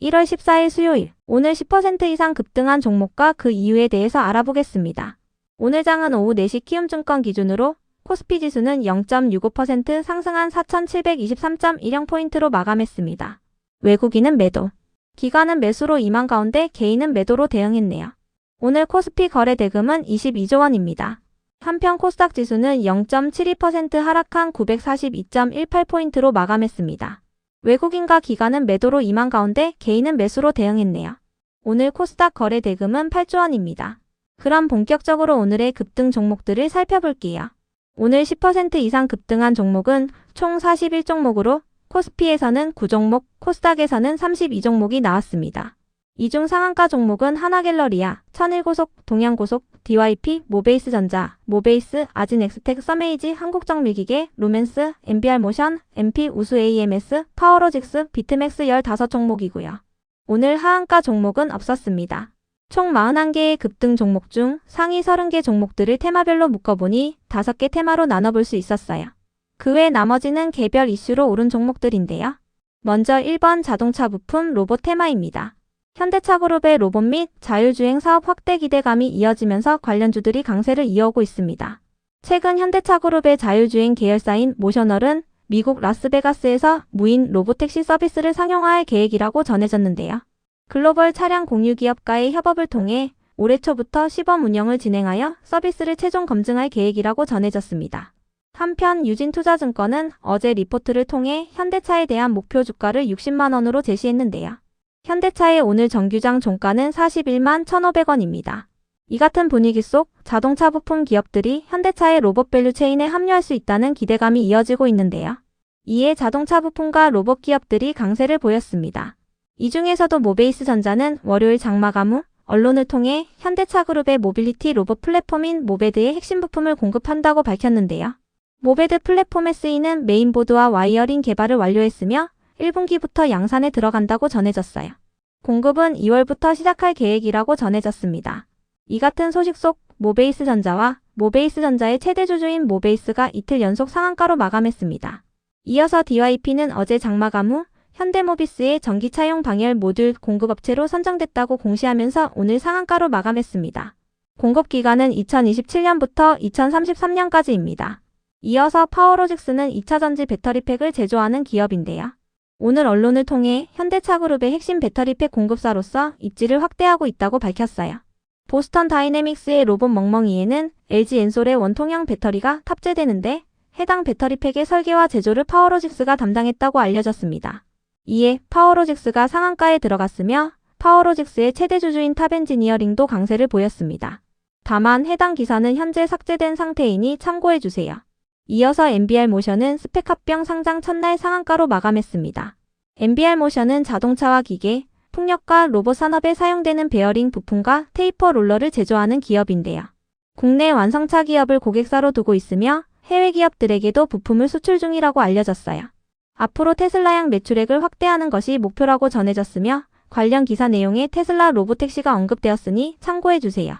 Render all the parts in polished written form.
1월 14일 수요일, 오늘 10% 이상 급등한 종목과 그 이유에 대해서 알아보겠습니다. 오늘 장은 오후 4시 키움증권 기준으로 코스피 지수는 0.65% 상승한 4,723.10포인트로 마감했습니다. 외국인은 매도, 기관은 매수로 임한 가운데 개인은 매도로 대응했네요. 오늘 코스피 거래 대금은 22조 원입니다. 한편 코스닥 지수는 0.72% 하락한 942.18포인트로 마감했습니다. 외국인과 기관은 매도로 임한 가운데 개인은 매수로 대응했네요. 오늘 코스닥 거래 대금은 8조 원입니다. 그럼 본격적으로 오늘의 급등 종목들을 살펴볼게요. 오늘 10% 이상 급등한 종목은 총 41종목으로 코스피에서는 9종목, 코스닥에서는 32종목이 나왔습니다. 이 중 상한가 종목은 하나갤러리아, 천일고속, 동양고속, DYP, 모베이스전자, 모베이스, 아진엑스텍, 서메이지, 한국정밀기계, 루멘스, MBR모션, MP, 우수AMS, 파워로직스, 비트맥스 15종목이고요. 오늘 하한가 종목은 없었습니다. 총 41개의 급등 종목 중 상위 30개 종목들을 테마별로 묶어보니 5개 테마로 나눠볼 수 있었어요. 그 외 나머지는 개별 이슈로 오른 종목들인데요. 먼저 1번 자동차 부품 로봇 테마입니다. 현대차그룹의 로봇 및 자율주행 사업 확대 기대감이 이어지면서 관련주들이 강세를 이어오고 있습니다. 최근 현대차그룹의 자율주행 계열사인 모셔널은 미국 라스베가스에서 무인 로봇택시 서비스를 상용화할 계획이라고 전해졌는데요. 글로벌 차량 공유 기업과의 협업을 통해 올해 초부터 시범 운영을 진행하여 서비스를 최종 검증할 계획이라고 전해졌습니다. 한편 유진투자증권은 어제 리포트를 통해 현대차에 대한 목표 주가를 60만 원으로 제시했는데요. 현대차의 오늘 정규장 종가는 41만 1,500원입니다. 이 같은 분위기 속 자동차 부품 기업들이 현대차의 로봇 밸류 체인에 합류할 수 있다는 기대감이 이어지고 있는데요. 이에 자동차 부품과 로봇 기업들이 강세를 보였습니다. 이 중에서도 모베이스전자는 월요일 장마감 후 언론을 통해 현대차그룹의 모빌리티 로봇 플랫폼인 모베드의 핵심 부품을 공급한다고 밝혔는데요. 모베드 플랫폼에 쓰이는 메인보드와 와이어링 개발을 완료했으며 1분기부터 양산에 들어간다고 전해졌어요. 공급은 2월부터 시작할 계획이라고 전해졌습니다. 이 같은 소식 속 모베이스전자와 모베이스전자의 최대 주주인 모베이스가 이틀 연속 상한가로 마감했습니다. 이어서 DYP는 어제 장마감 후 현대모비스의 전기차용 방열 모듈 공급업체로 선정됐다고 공시하면서 오늘 상한가로 마감했습니다. 공급기간은 2027년부터 2033년까지입니다. 이어서 파워로직스는 2차전지 배터리팩을 제조하는 기업인데요. 오늘 언론을 통해 현대차그룹의 핵심 배터리팩 공급사로서 입지를 확대하고 있다고 밝혔어요. 보스턴 다이내믹스의 로봇 멍멍이에는 LG 엔솔의 원통형 배터리가 탑재되는데 해당 배터리팩의 설계와 제조를 파워로직스가 담당했다고 알려졌습니다. 이에 파워로직스가 상한가에 들어갔으며 파워로직스의 최대 주주인 탑엔지니어링도 강세를 보였습니다. 다만 해당 기사는 현재 삭제된 상태이니 참고해주세요. 이어서 MBR모션은 스펙 합병 상장 첫날 상한가로 마감했습니다. MBR모션은 자동차와 기계, 풍력과 로봇 산업에 사용되는 베어링 부품과 테이퍼 롤러를 제조하는 기업인데요. 국내 완성차 기업을 고객사로 두고 있으며 해외 기업들에게도 부품을 수출 중이라고 알려졌어요. 앞으로 테슬라향 매출액을 확대하는 것이 목표라고 전해졌으며 관련 기사 내용에 테슬라 로봇택시가 언급되었으니 참고해주세요.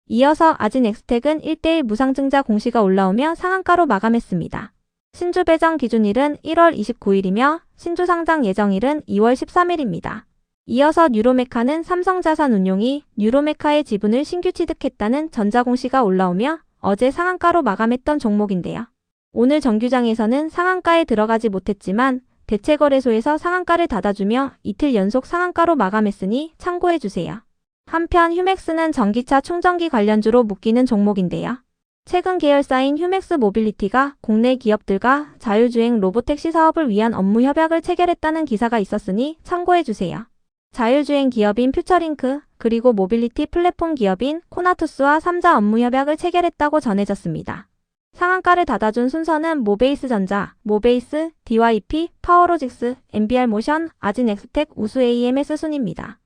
이어서 아진엑스텍은 1대1 무상증자 공시가 올라오며 상한가로 마감했습니다. 신주 배정 기준일은 1월 29일이며 신주 상장 예정일은 2월 13일입니다. 이어서 뉴로메카는 삼성자산운용이 뉴로메카의 지분을 신규 취득했다는 전자공시가 올라오며 어제 상한가로 마감했던 종목인데요. 오늘 정규장에서는 상한가에 들어가지 못했지만 대체거래소에서 상한가를 닫아주며 이틀 연속 상한가로 마감했으니 참고해주세요. 한편 휴맥스는 전기차 충전기 관련주로 묶이는 종목인데요. 최근 계열사인 휴맥스 모빌리티가 국내 기업들과 자율주행 로봇택시 사업을 위한 업무 협약을 체결했다는 기사가 있었으니 참고해주세요. 자율주행 기업인 퓨처링크, 그리고 모빌리티 플랫폼 기업인 코나투스와 3자 업무 협약을 체결했다고 전해졌습니다. 상한가를 닫아준 순서는 모베이스전자, 모베이스, DYP, 파워로직스, MBR모션, 아진엑스텍, 우수AMS 순입니다.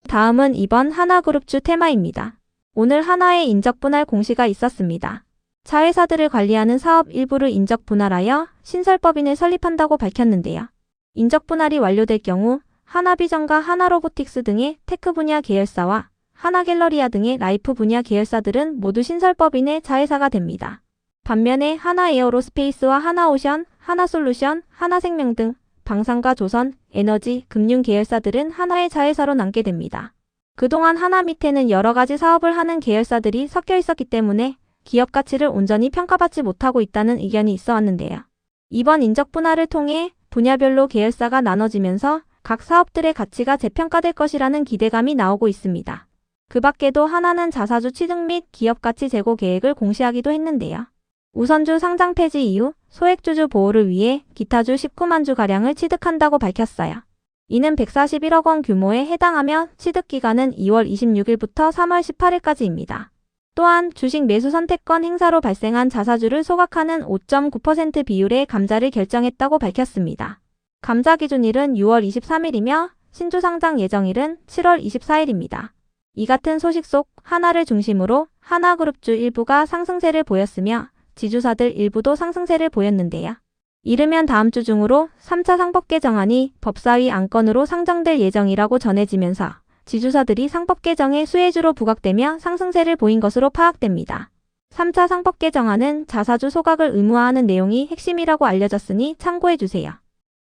다음은 이번 하나그룹주 테마입니다. 오늘 하나의 인적 분할 공시가 있었습니다. 자회사들을 관리하는 사업 일부를 인적 분할하여 신설법인을 설립한다고 밝혔는데요. 인적 분할이 완료될 경우 하나비전과 하나로보틱스 등의 테크 분야 계열사와 하나갤러리아 등의 라이프 분야 계열사들은 모두 신설법인의 자회사가 됩니다. 반면에 하나에어로스페이스와 하나오션, 하나솔루션, 하나생명 등 방산과 조선, 에너지, 금융 계열사들은 하나의 자회사로 남게 됩니다. 그동안 하나 밑에는 여러 가지 사업을 하는 계열사들이 섞여 있었기 때문에 기업 가치를 온전히 평가받지 못하고 있다는 의견이 있어 왔는데요. 이번 인적 분할을 통해 분야별로 계열사가 나눠지면서 각 사업들의 가치가 재평가될 것이라는 기대감이 나오고 있습니다. 그 밖에도 하나는 자사주 취득 및 기업 가치 제고 계획을 공시하기도 했는데요. 우선주 상장 폐지 이후 소액주주 보호를 위해 기타주 19만 주가량을 취득한다고 밝혔어요. 이는 141억 원 규모에 해당하며 취득 기간은 2월 26일부터 3월 18일까지입니다. 또한 주식 매수 선택권 행사로 발생한 자사주를 소각하는 5.9% 비율의 감자를 결정했다고 밝혔습니다. 감자 기준일은 6월 23일이며 신주 상장 예정일은 7월 24일입니다. 이 같은 소식 속 하나를 중심으로 하나그룹주 일부가 상승세를 보였으며 지주사들 일부도 상승세를 보였는데요. 이르면 다음 주 중으로 3차 상법 개정안이 법사위 안건으로 상정될 예정이라고 전해지면서 지주사들이 상법 개정의 수혜주로 부각되며 상승세를 보인 것으로 파악됩니다. 3차 상법 개정안은 자사주 소각을 의무화하는 내용이 핵심이라고 알려졌으니 참고해주세요.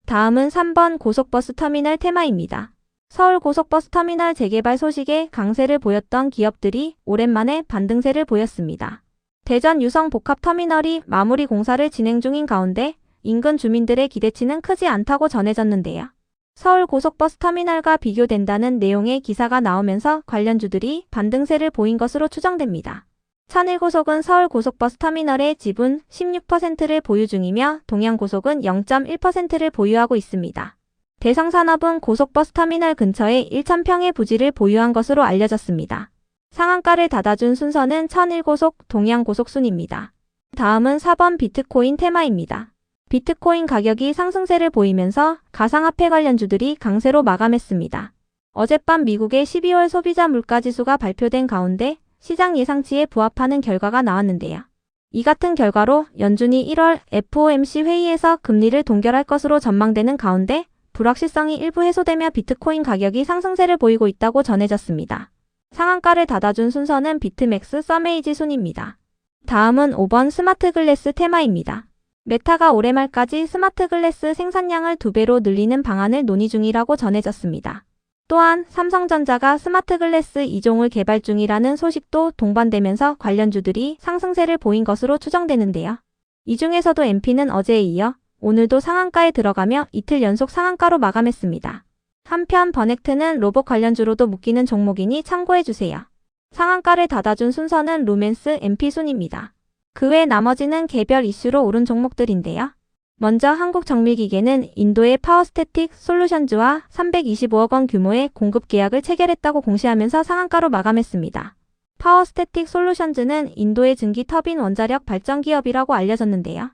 다음은 3번 고속버스 터미널 테마입니다. 서울 고속버스 터미널 재개발 소식에 강세를 보였던 기업들이 오랜만에 반등세를 보였습니다. 대전 유성 복합터미널이 마무리 공사를 진행 중인 가운데 인근 주민들의 기대치는 크지 않다고 전해졌는데요. 서울 고속버스 터미널과 비교된다는 내용의 기사가 나오면서 관련주들이 반등세를 보인 것으로 추정됩니다. 천일고속은 서울 고속버스 터미널의 지분 16%를 보유 중이며 동양고속은 0.1%를 보유하고 있습니다. 대성산업은 고속버스 터미널 근처에 1,000평의 부지를 보유한 것으로 알려졌습니다. 상한가를 닫아준 순서는 천일고속, 동양고속 순입니다. 다음은 4번 비트코인 테마입니다. 비트코인 가격이 상승세를 보이면서 가상화폐 관련주들이 강세로 마감했습니다. 어젯밤 미국의 12월 소비자 물가지수가 발표된 가운데 시장 예상치에 부합하는 결과가 나왔는데요. 이 같은 결과로 연준이 1월 FOMC 회의에서 금리를 동결할 것으로 전망되는 가운데 불확실성이 일부 해소되며 비트코인 가격이 상승세를 보이고 있다고 전해졌습니다. 상한가를 닫아준 순서는 비트맥스 서메이지 순입니다. 다음은 5번 스마트 글래스 테마입니다. 메타가 올해 말까지 스마트 글래스 생산량을 2배로 늘리는 방안을 논의 중이라고 전해졌습니다. 또한 삼성전자가 스마트 글래스 2종을 개발 중이라는 소식도 동반되면서 관련주들이 상승세를 보인 것으로 추정되는데요. 이 중에서도 MP는 어제에 이어 오늘도 상한가에 들어가며 이틀 연속 상한가로 마감했습니다. 한편 버넥트는 로봇 관련주로도 묶이는 종목이니 참고해주세요. 상한가를 닫아준 순서는 루멘스 MP 순입니다. 그 외 나머지는 개별 이슈로 오른 종목들인데요. 먼저 한국정밀기계는 인도의 파워스태틱 솔루션즈와 325억 원 규모의 공급 계약을 체결했다고 공시하면서 상한가로 마감했습니다. 파워스태틱 솔루션즈는 인도의 증기 터빈 원자력 발전 기업이라고 알려졌는데요.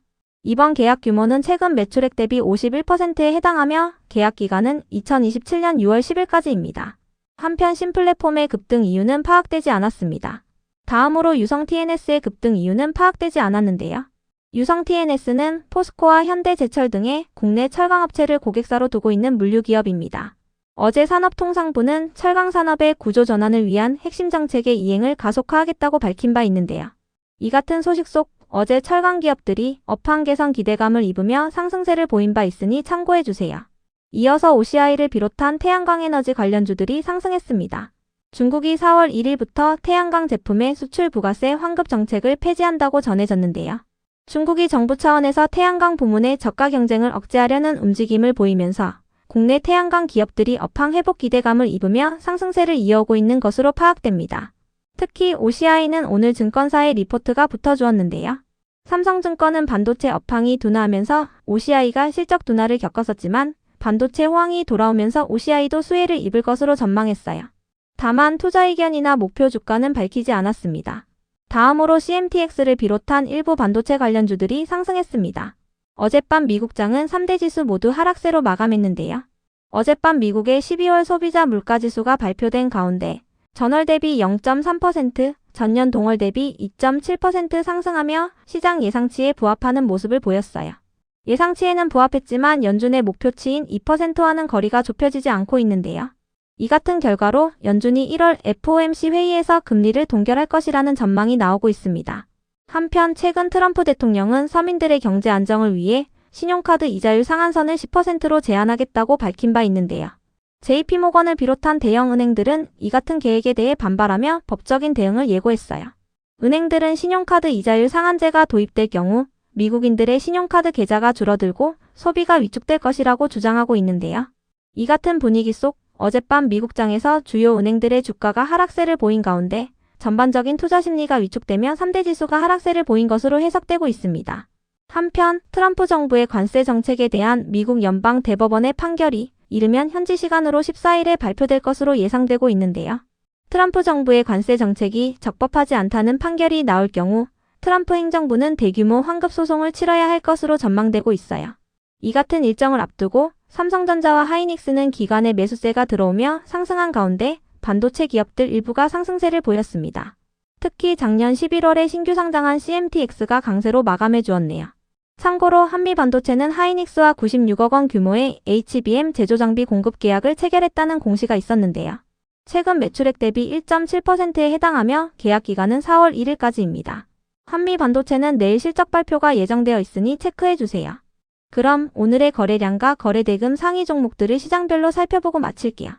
이번 계약 규모는 최근 매출액 대비 51%에 해당하며 계약 기간은 2027년 6월 10일까지입니다. 한편 신플랫폼의 급등 이유는 파악되지 않았습니다. 다음으로 유성 TNS의 급등 이유는 파악되지 않았는데요. 유성 TNS는 포스코와 현대제철 등의 국내 철강업체를 고객사로 두고 있는 물류기업입니다. 어제 산업통상부는 철강산업의 구조전환을 위한 핵심 정책의 이행을 가속화하겠다고 밝힌 바 있는데요. 이 같은 소식 속 어제 철강 기업들이 업황 개선 기대감을 입으며 상승세를 보인 바 있으니 참고해주세요. 이어서 OCI를 비롯한 태양광 에너지 관련주들이 상승했습니다. 중국이 4월 1일부터 태양광 제품의 수출 부가세 환급 정책을 폐지한다고 전해졌는데요. 중국이 정부 차원에서 태양광 부문의 저가 경쟁을 억제하려는 움직임을 보이면서 국내 태양광 기업들이 업황 회복 기대감을 입으며 상승세를 이어오고 있는 것으로 파악됩니다. 특히 OCI는 오늘 증권사의 리포트가 붙어주었는데요. 삼성증권은 반도체 업황이 둔화하면서 OCI가 실적 둔화를 겪었었지만 반도체 호황이 돌아오면서 OCI도 수혜를 입을 것으로 전망했어요. 다만 투자 의견이나 목표 주가는 밝히지 않았습니다. 다음으로 CMTX를 비롯한 일부 반도체 관련주들이 상승했습니다. 어젯밤 미국장은 3대 지수 모두 하락세로 마감했는데요. 어젯밤 미국의 12월 소비자 물가지수가 발표된 가운데 전월 대비 0.3%, 전년 동월 대비 2.7% 상승하며 시장 예상치에 부합하는 모습을 보였어요. 예상치에는 부합했지만 연준의 목표치인 2%와는 거리가 좁혀지지 않고 있는데요. 이 같은 결과로 연준이 1월 FOMC 회의에서 금리를 동결할 것이라는 전망이 나오고 있습니다. 한편 최근 트럼프 대통령은 서민들의 경제 안정을 위해 신용카드 이자율 상한선을 10%로 제한하겠다고 밝힌 바 있는데요. JP모건을 비롯한 대형 은행들은 이 같은 계획에 대해 반발하며 법적인 대응을 예고했어요. 은행들은 신용카드 이자율 상한제가 도입될 경우 미국인들의 신용카드 계좌가 줄어들고 소비가 위축될 것이라고 주장하고 있는데요. 이 같은 분위기 속 어젯밤 미국장에서 주요 은행들의 주가가 하락세를 보인 가운데 전반적인 투자 심리가 위축되며 3대 지수가 하락세를 보인 것으로 해석되고 있습니다. 한편 트럼프 정부의 관세 정책에 대한 미국 연방 대법원의 판결이 이르면 현지 시간으로 14일에 발표될 것으로 예상되고 있는데요. 트럼프 정부의 관세 정책이 적법하지 않다는 판결이 나올 경우 트럼프 행정부는 대규모 환급 소송을 치러야 할 것으로 전망되고 있어요. 이 같은 일정을 앞두고 삼성전자와 하이닉스는 기관의 매수세가 들어오며 상승한 가운데 반도체 기업들 일부가 상승세를 보였습니다. 특히 작년 11월에 신규 상장한 CMTX가 강세로 마감해 주었네요. 참고로 한미반도체는 하이닉스와 96억 원 규모의 HBM 제조장비 공급 계약을 체결했다는 공시가 있었는데요. 최근 매출액 대비 1.7%에 해당하며 계약 기간은 4월 1일까지입니다. 한미반도체는 내일 실적 발표가 예정되어 있으니 체크해주세요. 그럼 오늘의 거래량과 거래대금 상위 종목들을 시장별로 살펴보고 마칠게요.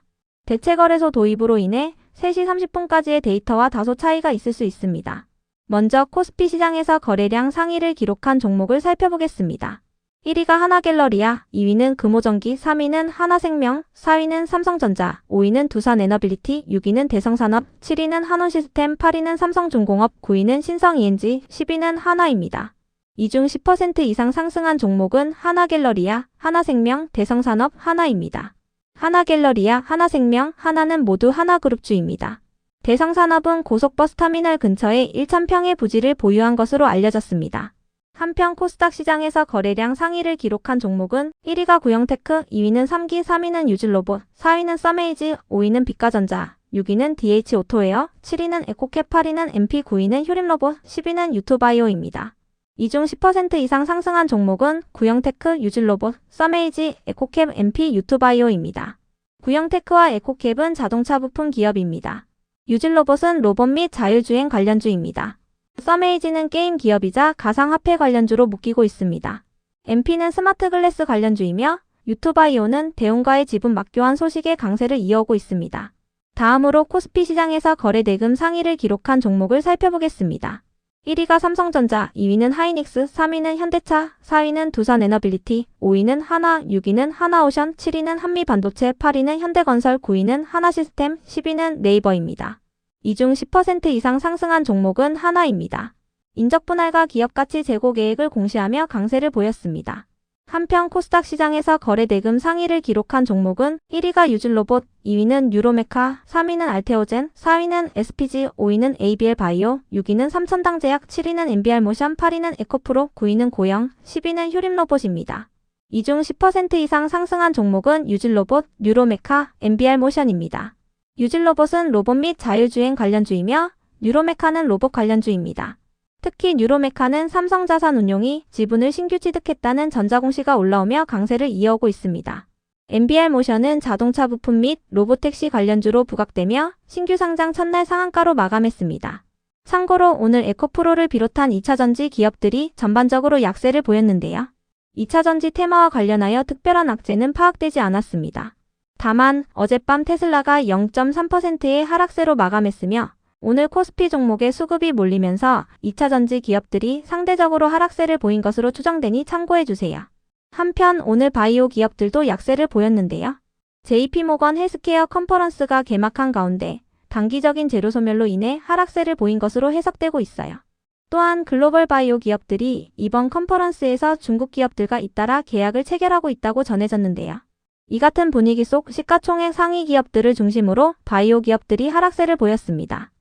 대체거래소 도입으로 인해 3시 30분까지의 데이터와 다소 차이가 있을 수 있습니다. 먼저 코스피 시장에서 거래량 상위를 기록한 종목을 살펴보겠습니다. 1위가 하나갤러리아, 2위는 금호전기, 3위는 하나생명, 4위는 삼성전자, 5위는 두산에너빌리티, 6위는 대성산업, 7위는 한원시스템, 8위는 삼성중공업, 9위는 신성ENG, 10위는 하나입니다. 이 중 10% 이상 상승한 종목은 하나갤러리아, 하나생명, 대성산업, 하나입니다. 하나갤러리아, 하나생명, 하나는 모두 하나그룹주입니다. 대성산업은 고속버스 터미널 근처에 1,000평의 부지를 보유한 것으로 알려졌습니다. 한편 코스닥 시장에서 거래량 상위를 기록한 종목은 1위가 구형테크, 2위는 3기, 3위는 유질로봇, 4위는 썸에이지, 5위는 빛가전자, 6위는 DH오토웨어, 7위는 에코캡, 8위는 MP, 9위는 효림로봇, 10위는 유투바이오입니다. 이 중 10% 이상 상승한 종목은 구형테크, 유질로봇, 썸에이지, 에코캡, MP, 유투바이오입니다. 구형테크와 에코캡은 자동차 부품 기업입니다. 유질로봇은 로봇 및 자율주행 관련주입니다. 썸에이지는 게임 기업이자 가상화폐 관련주로 묶이고 있습니다. MP는 스마트 글래스 관련주이며 유투바이오는 대웅과의 지분 맞교환 소식의 강세를 이어오고 있습니다. 다음으로 코스피 시장에서 거래대금 상위를 기록한 종목을 살펴보겠습니다. 1위가 삼성전자, 2위는 하이닉스, 3위는 현대차, 4위는 두산에너빌리티, 5위는 하나, 6위는 하나오션, 7위는 한미반도체, 8위는 현대건설, 9위는 하나시스템, 10위는 네이버입니다. 이 중 10% 이상 상승한 종목은 하나입니다. 인적분할과 기업가치 제고 계획을 공시하며 강세를 보였습니다. 한편 코스닥 시장에서 거래대금 상위를 기록한 종목은 1위가 유질로봇, 2위는 유로메카, 3위는 알테오젠, 4위는 SPG, 5위는 ABL바이오, 6위는 삼천당제약, 7위는 MBR모션, 8위는 에코프로, 9위는 고영, 10위는 효림로봇입니다. 이 중 10% 이상 상승한 종목은 유질로봇, 유로메카, MBR모션입니다. 유질로봇은 로봇 및 자율주행 관련주이며 유로메카는 로봇 관련주입니다. 특히 유로메카는 삼성자산운용이 지분을 신규 취득했다는 전자공시가 올라오며 강세를 이어오고 있습니다. MBR모션은 자동차 부품 및 로보택시 관련주로 부각되며 신규 상장 첫날 상한가로 마감했습니다. 참고로 오늘 에코프로를 비롯한 2차전지 기업들이 전반적으로 약세를 보였는데요. 2차전지 테마와 관련하여 특별한 악재는 파악되지 않았습니다. 다만 어젯밤 테슬라가 0.3%의 하락세로 마감했으며 오늘 코스피 종목의 수급이 몰리면서 2차전지 기업들이 상대적으로 하락세를 보인 것으로 추정되니 참고해주세요. 한편 오늘 바이오 기업들도 약세를 보였는데요. JP모건 헬스케어 컨퍼런스가 개막한 가운데 단기적인 재료 소멸로 인해 하락세를 보인 것으로 해석되고 있어요. 또한 글로벌 바이오 기업들이 이번 컨퍼런스에서 중국 기업들과 잇따라 계약을 체결하고 있다고 전해졌는데요. 이 같은 분위기 속 시가총액 상위 기업들을 중심으로 바이오 기업들이 하락세를 보였습니다.